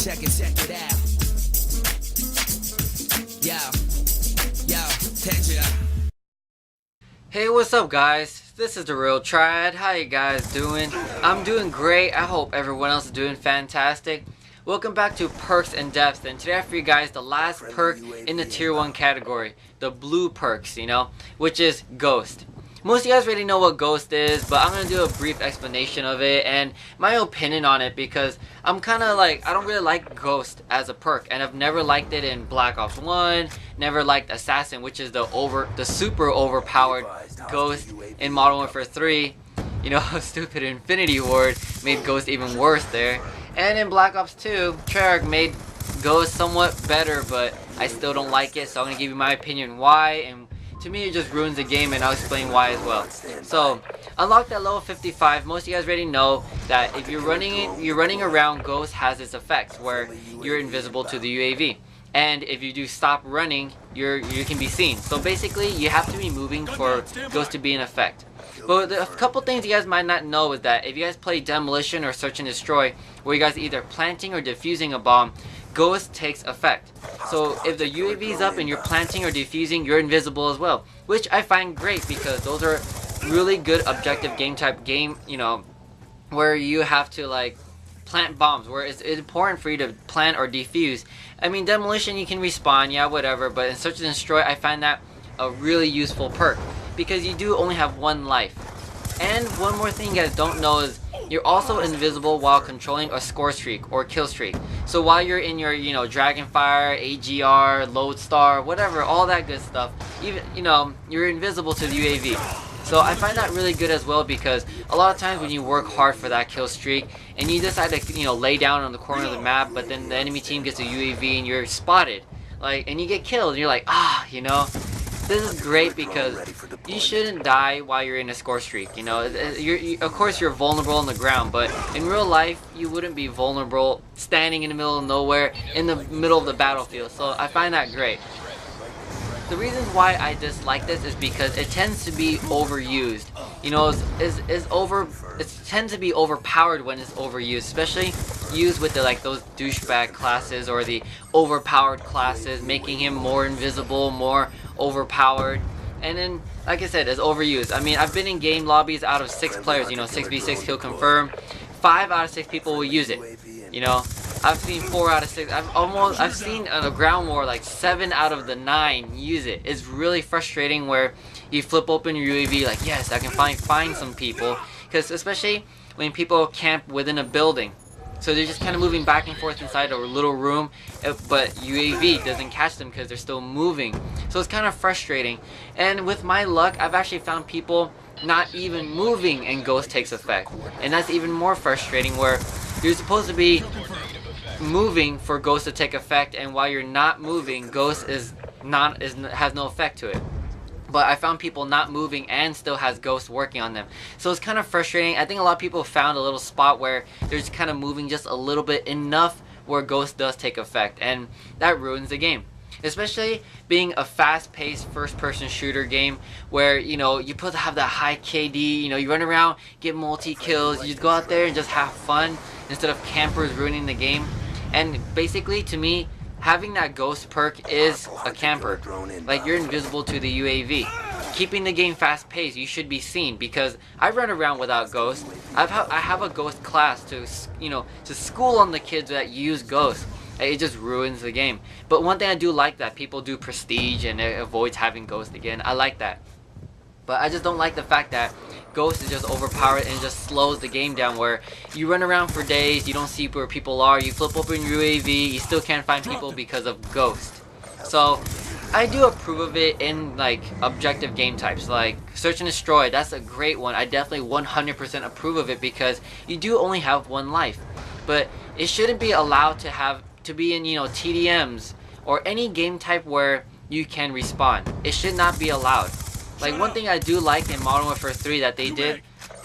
check it out. Yo, tension up. Hey, what's up guys? This is the Real Triad. How you guys doing? I'm doing great. I hope everyone else is doing fantastic. Welcome back to Perks Indepth, and today I have for you guys the last perk in the tier 1 category, the blue perks, which is Ghost. Most of you guys already know what Ghost is, but I'm going to do a brief explanation of it and my opinion on it, because I'm kind of like, I don't really like Ghost as a perk, and I've never liked it in Black Ops 1, never liked Assassin, which is the super overpowered Ghost in Modern Warfare 3. Stupid Infinity Ward made Ghost even worse there. And in Black Ops 2, Treyarch made Ghost somewhat better, but I still don't like it, so I'm going to give you my opinion why, and to me it just ruins the game, and I'll explain why as well. So, unlocked at level 55, most of you guys already know that if you're running around, Ghost has its effect where you're invisible to the UAV. And if you do stop running, you can be seen. So basically, you have to be moving for Ghost to be in effect. But a couple things you guys might not know is that if you guys play Demolition or Search and Destroy, where you guys are either planting or defusing a bomb, Ghost takes effect. So if the UAV is up and you're planting or defusing, you're invisible as well, which I find great because those are really good objective game, where you have to like plant bombs, where it's important for you to plant or defuse. I mean, Demolition you can respawn, yeah, whatever, but in Search and Destroy I find that a really useful perk because you do only have one life. And one more thing you guys don't know is you're also invisible while controlling a score streak or kill streak. So while you're in your, Dragonfire, AGR, Lodestar, whatever, all that good stuff, even, you're invisible to the UAV. So I find that really good as well, because a lot of times when you work hard for that kill streak and you decide to, lay down on the corner of the map, but then the enemy team gets a UAV and you're spotted, and you get killed, and you're like, this is great because you shouldn't die while you're in a score streak. Of course you're vulnerable on the ground, but in real life you wouldn't be vulnerable standing in the middle of nowhere in the middle of the battlefield. So I find that great. The reasons why I dislike this is because it tends to be overused. It tends to be overpowered when it's overused, especially used with those douchebag classes or the overpowered classes, making him more invisible, more overpowered. And then, like I said, it's overused. I mean, I've been in game lobbies out of 6 players, 6v6 kill confirm, 5 out of 6 people will use it. I've seen 4 out of 6. I've seen on a ground war like 7 out of the 9 use it. It's really frustrating where you flip open your UAV like, yes, I can find some people, because especially when people camp within a building, so they're just kind of moving back and forth inside a little room, but UAV doesn't catch them because they're still moving. So it's kind of frustrating. And with my luck, I've actually found people not even moving and Ghost takes effect, and that's even more frustrating, where you're supposed to be moving for Ghost to take effect, and while you're not moving, Ghost has no effect to it. But I found people not moving and still has Ghost working on them. So it's kind of frustrating. I think a lot of people found a little spot where they're just kind of moving just a little bit enough where Ghost does take effect, and that ruins the game. Especially being a fast-paced first-person shooter game where, you're supposed to have that high KD, you run around, get multi-kills, you just go out there and just have fun instead of campers ruining the game. And basically, to me, having that Ghost perk is a camper. Like, you're invisible to the UAV. Keeping the game fast-paced, you should be seen, because I run around without Ghost. I have a Ghost class to school on the kids that use Ghost. It just ruins the game. But one thing I do like, that people do Prestige and it avoids having Ghost again. I like that. But I just don't like the fact that Ghost is just overpowered and just slows the game down, where you run around for days, you don't see where people are, you flip open your UAV, you still can't find people because of Ghost. So I do approve of it in objective game types like Search and Destroy. That's a great one. I definitely 100% approve of it because you do only have one life. But it shouldn't be allowed to be in TDMs or any game type where you can respawn. It should not be allowed. Like, one thing I do like in Modern Warfare 3 that they did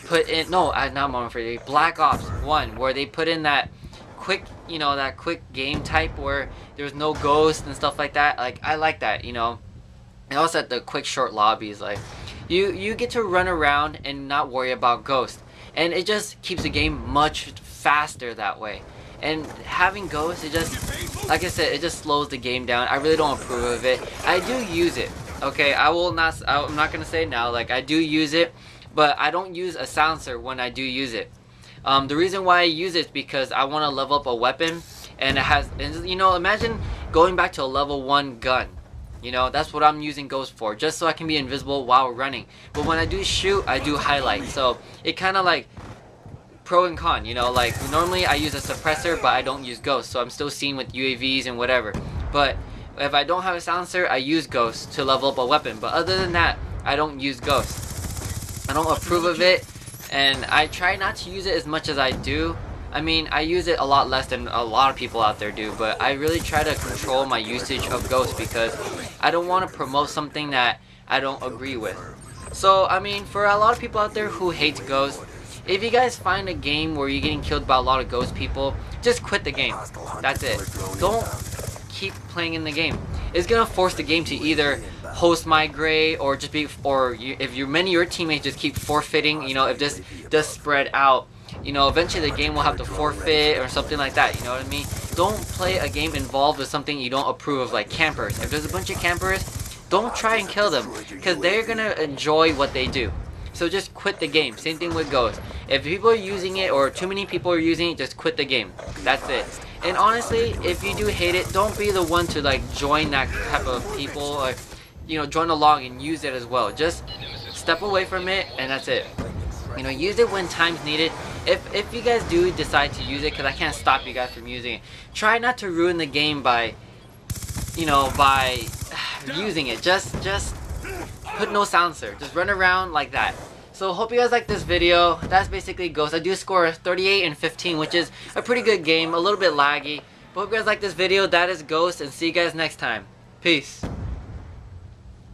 put in, not Modern Warfare 3, Black Ops 1, where they put in that quick, that quick game type where there's no ghost and stuff like that. Like, I like that, And also at the quick short lobbies, like, you get to run around and not worry about ghost. And it just keeps the game much faster that way. And having Ghost, it just, like I said, it just slows the game down. I really don't approve of it. I do use it, okay? I'm not gonna say now, like I do use it, but I don't use a silencer when I do use it. The reason why I use it is because I want to level up a weapon, and it has, you know, imagine going back to a level 1 gun. You know, that's what I'm using Ghost for, just so I can be invisible while running. But when I do shoot, I do highlight, so it kind of like pro and con, you know, like normally I use a suppressor, but I don't use Ghost, so I'm still seen with UAVs and whatever. But if I don't have a silencer, I use Ghost to level up a weapon. But other than that, I don't use Ghost. I don't approve of it, and I try not to use it as much as I do. I mean, I use it a lot less than a lot of people out there do, but I really try to control my usage of Ghost because I don't want to promote something that I don't agree with. So, I mean, for a lot of people out there who hate Ghost, if you guys find a game where you're getting killed by a lot of Ghost people, just quit the game. That's it. Don't keep playing in the game. It's gonna force the game to either host migrate or just be, or if many of your teammates just keep forfeiting, you know, if this does spread out, you know, eventually the game will have to forfeit or something like that, you know what I mean? Don't play a game involved with something you don't approve of, like campers. If there's a bunch of campers, don't try and kill them, because they're gonna enjoy what they do. So just quit the game. Same thing with Ghost. If people are using it or too many people are using it, just quit the game. That's it. And honestly, if you do hate it, don't be the one to like join that type of people, or you know, join along and use it as well. Just step away from it, and that's it. You know, use it when time's needed. If you guys do decide to use it, because I can't stop you guys from using it, try not to ruin the game by, you know, by using it. Just put no silencer. Just run around like that. So hope you guys like this video. That's basically Ghost. I do score 38 and 15, which is a pretty good game. A little bit laggy. But hope you guys like this video. That is Ghost, and see you guys next time. Peace.